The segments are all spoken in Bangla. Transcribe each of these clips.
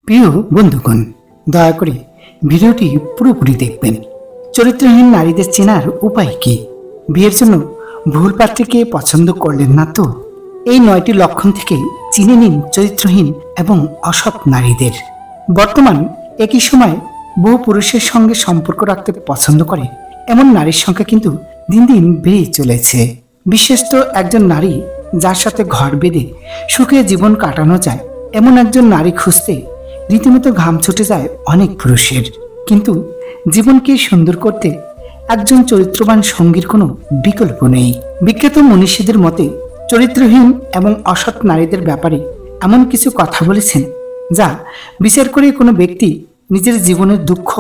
প্রিয় বন্ধুগণ, দয়া করে ভিডিওটি পুরোপুরি দেখবেন। চরিত্রহীন নারীদের চেনার উপায় কি? বিয়ের জন্য ভুল পাত্রীকে পছন্দ করলেন না তো? এই 9টি লক্ষণ থেকে চিনে নিন চরিত্রহীন এবং অসৎ নারীদের। বর্তমান একই সময় বহু পুরুষের সঙ্গে সম্পর্ক রাখতে পছন্দ করে এমন নারীর সংখ্যা কিন্তু দিন দিন বেড়েই চলেছে। বিশেষত একজন নারী যার সাথে ঘর বেঁধে সুখে জীবন কাটানো যায় এমন একজন নারী খুঁজতে রীতিমতো ঘাম ছুটে যায় অনেক পুরুষের। কিন্তু জীবনকে সুন্দর করতে একজন চরিত্রবান সঙ্গীর কোনো বিকল্প নেই। বিখ্যাত মনীষীদের মতে চরিত্রহীন এবং অসৎ নারীদের ব্যাপারে এমন কিছু কথা বলেছেন যা বিচার করে কোনো ব্যক্তি নিজের জীবনের দুঃখ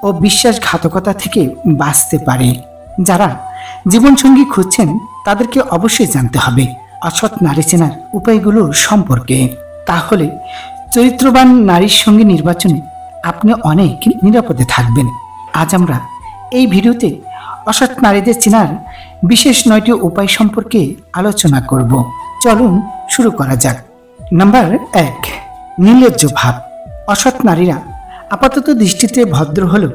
ও বিশ্বাসঘাতকতা থেকে বাঁচতে পারে। যারা জীবনসঙ্গী খুঁজছেন তাদেরকে অবশ্যই জানতে হবে অসৎ নারী চেনার উপায়গুলো সম্পর্কে। তাহলে চরিত্রবান নারীর সঙ্গে নির্বাচনে আপনি অনেক নিরাপদে থাকবেন। আজ আমরা এই ভিডিওতে অসৎ নারীদের চেনার বিশেষ 9টি উপায় সম্পর্কে আলোচনা করব। চলুন শুরু করা যাক। নাম্বার 1, নির্লজ্জ ভাব। অসৎ নারীরা আপাতত দৃষ্টিতে ভদ্র হলেও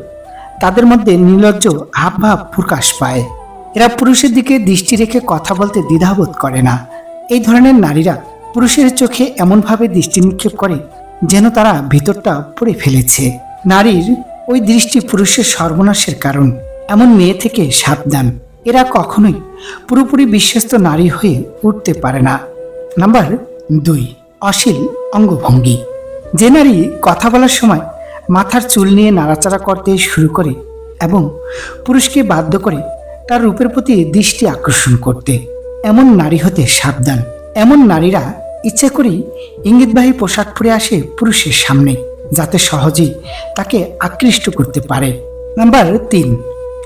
তাদের মধ্যে নির্লজ্জ হাবভাব প্রকাশ পায়। এরা পুরুষের দিকে দৃষ্টি রেখে কথা বলতে দ্বিধাবোধ করে না। এই ধরনের নারীরা পুরুষের চোখে এমনভাবে দৃষ্টি নিক্ষেপ করে যেন তারা ভিতরটা পড়ে ফেলেছে। নারীর ওই দৃষ্টি পুরুষের সর্বনাশের কারণ। এমন মেয়ে থেকে সাবধান। এরা কখনোই পুরোপুরি বিশ্বস্ত নারী হয়ে উঠতে পারে না। নাম্বার 2, অশ্লীল অঙ্গভঙ্গি। যে নারী কথা বলার সময় মাথার চুল নিয়ে নাড়াচাড়া করতে শুরু করে এবং পুরুষকে বাধ্য করে তার রূপের প্রতি দৃষ্টি আকর্ষণ করতে, এমন নারী হতে সাবধান। এমন নারীরা ইচ্ছে করেই ইঙ্গিতবাহী পোশাক পরে আসে পুরুষের সামনে যাতে সহজেই তাকে আকৃষ্ট করতে পারে। নাম্বার 3,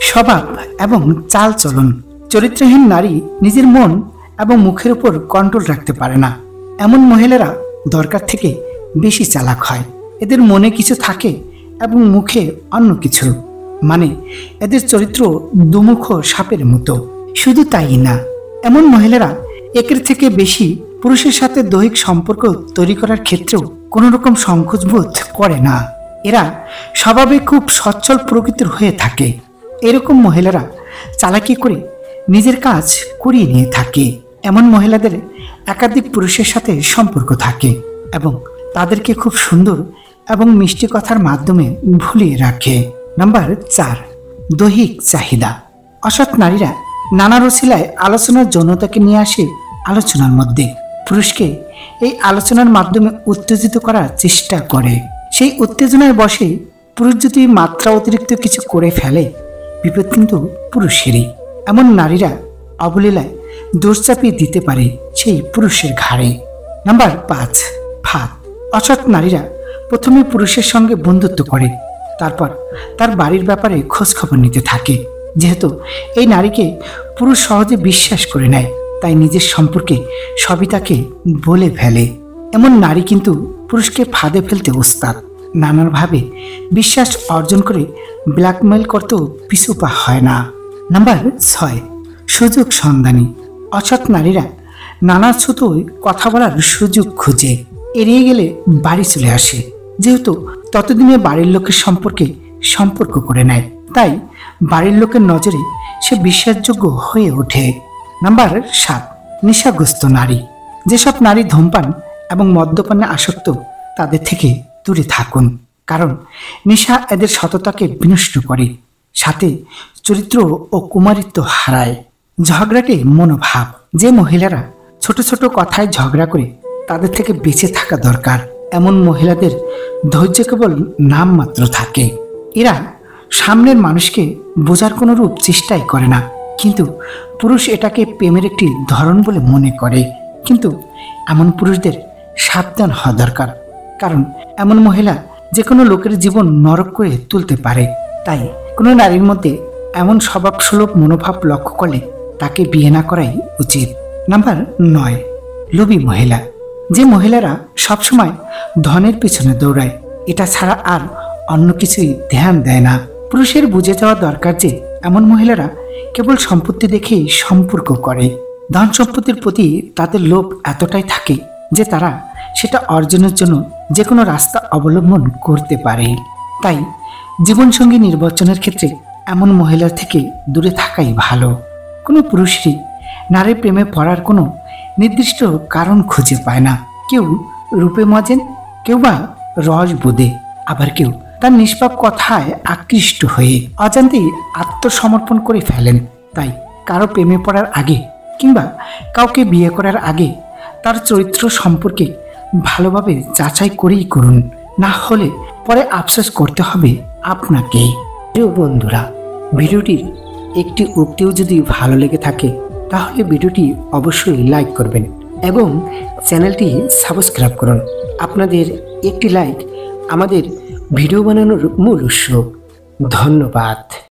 স্বভাব এবং চাল চলন। চরিত্রহীন নারী নিজের মন এবং মুখের উপর কন্ট্রোল রাখতে পারে না। এমন মহিলারা দরকার থেকে বেশি চালাক হয়। এদের মনে কিছু থাকে এবং মুখে অন্য কিছু। মানে এদের চরিত্র দুমুখ সাপের মতো। শুধু তাই না, এমন মহিলারা একের থেকে বেশি পুরুষের সাথে দৈহিক সম্পর্ক তৈরি করার ক্ষেত্রেও কোনো রকম সংকোচ বোধ করে না। এরা স্বভাবে খুব সচ্ছল প্রকৃতির হয়ে থাকে। এরকম মহিলারা চালাকি করে নিজের কাজ করিয়ে নিয়ে থাকে। এমন মহিলাদের একাধিক পুরুষের সাথে সম্পর্ক থাকে এবং তাদেরকে খুব সুন্দর এবং মিষ্টি কথার মাধ্যমে ভুলিয়ে রাখে। নাম্বার 4, দৈহিক চাহিদা। অসৎ নারীরা নানা রসিলায় আলোচনার যৌনতাকে নিয়ে আসে আলোচনার মধ্যে। পুরুষকে এই আলোচনার মাধ্যমে উত্তেজিত করার চেষ্টা করে। সেই উত্তেজনায় বসে পুরুষ যদি মাত্রা অতিরিক্ত কিছু করে ফেলে বিপদ কিন্তু পুরুষেরই। এমন নারীরা অবলীলায় দোষ চাপিয়ে দিতে পারে সেই পুরুষের ঘাড়ে। নাম্বার 5, ফাঁদ। অসৎ নারীরা প্রথমে পুরুষের সঙ্গে বন্ধুত্ব করে, তারপর তার বাড়ির ব্যাপারে খোঁজ খবর নিতে থাকে। যেহেতু এই নারীকে পুরুষ সহজে বিশ্বাস করে নেয় তাই নিজের সম্পর্কে সবই তাকে বলে ফেলে। এমন নারী কিন্তু পুরুষকে ফাঁদে ফেলতে ওস্তাদ। নানানভাবে বিশ্বাস অর্জন করে ব্ল্যাকমেল করতেও পিছু পা হয় না। নাম্বার 6, সুযোগ সন্ধানী। অসৎ নারীরা নানা ছুতোয় কথা বলার সুযোগ খুঁজে এড়িয়ে গেলে বাড়ি চলে আসে। যেহেতু ততদিনে বাড়ির লোকের সম্পর্ক করে নেয় তাই বাড়ির লোকের নজরে সে বিশ্বাসযোগ্য হয়ে ওঠে। নাম্বার 7, নেশাগ্রস্ত নারী। যেসব নারী ধূমপান এবং মদ্যপানে আসক্ত তাদের থেকে দূরে থাকুন, কারণ নেশা এদের সততাকে বিনষ্ট করে, সাথে চরিত্র ও কুমারিত্ব হারায়। ঝগড়াটে মনোভাব। যে মহিলারা ছোট ছোট কথায় ঝগড়া করে তাদের থেকে বেঁচে থাকা দরকার। এমন মহিলাদের ধৈর্য কেবল নামমাত্র থাকে। এরা সামনের মানুষকে বোঝার কোনো রূপ চেষ্টাই করে না, কিন্তু পুরুষ এটাকে প্রেমের একটি ধরন বলে মনে করে। কিন্তু এমন পুরুষদের সাবধান হওয়া দরকার, কারণ এমন মহিলা যে কোনো লোকের জীবন নরক করে তুলতে পারে। তাই কোনো নারীর মধ্যে এমন স্বভাবসুলভ মনোভাব লক্ষ্য করলে তাকে বিয়ে না করাই উচিত। নাম্বার 9, লোভী মহিলা। যে মহিলারা সবসময় ধনের পিছনে দৌড়ায়, এটা ছাড়া আর অন্য কিছুই ধ্যান দেয় না। পুরুষের বুঝে যাওয়া দরকার যে এমন মহিলারা কেবল সম্পত্তি দেখেই সম্পর্ক করে। ধন সম্পত্তির প্রতি তাদের লোভ এতটাই থাকে যে তারা সেটা অর্জনের জন্য যে কোনো রাস্তা অবলম্বন করতে পারে। তাই জীবনসঙ্গী নির্বাচনের ক্ষেত্রে এমন মহিলার থেকে দূরে থাকাই ভালো। কোনো পুরুষই নারীর প্রেমে পড়ার কোনো নির্দিষ্ট কারণ খুঁজে পায় না। কেউ রূপে মজেন, কেউ বা রস বোধে, আবার কেউ তার নিষ্পাপ কথায় আকৃষ্ট হয়ে অজান্তেই আত্মসমর্পণ করে ফেলেন। তাই কারো প্রেমে পড়ার আগে কিংবা কাউকে বিয়ে করার আগে তার চরিত্র সম্পর্কে ভালোভাবে যাচাই করেই করুন, না হলে পরে আফসোস করতে হবে আপনাকে। প্রিয় বন্ধুরা, ভিডিওটির একটি উক্তিও যদি ভালো লেগে থাকে তাহলে ভিডিওটি অবশ্যই লাইক করবেন এবং চ্যানেলটি সাবস্ক্রাইব করুন। আপনাদের একটি লাইক আমাদের ভিডিও বানানোর মূল উৎস। ধন্যবাদ।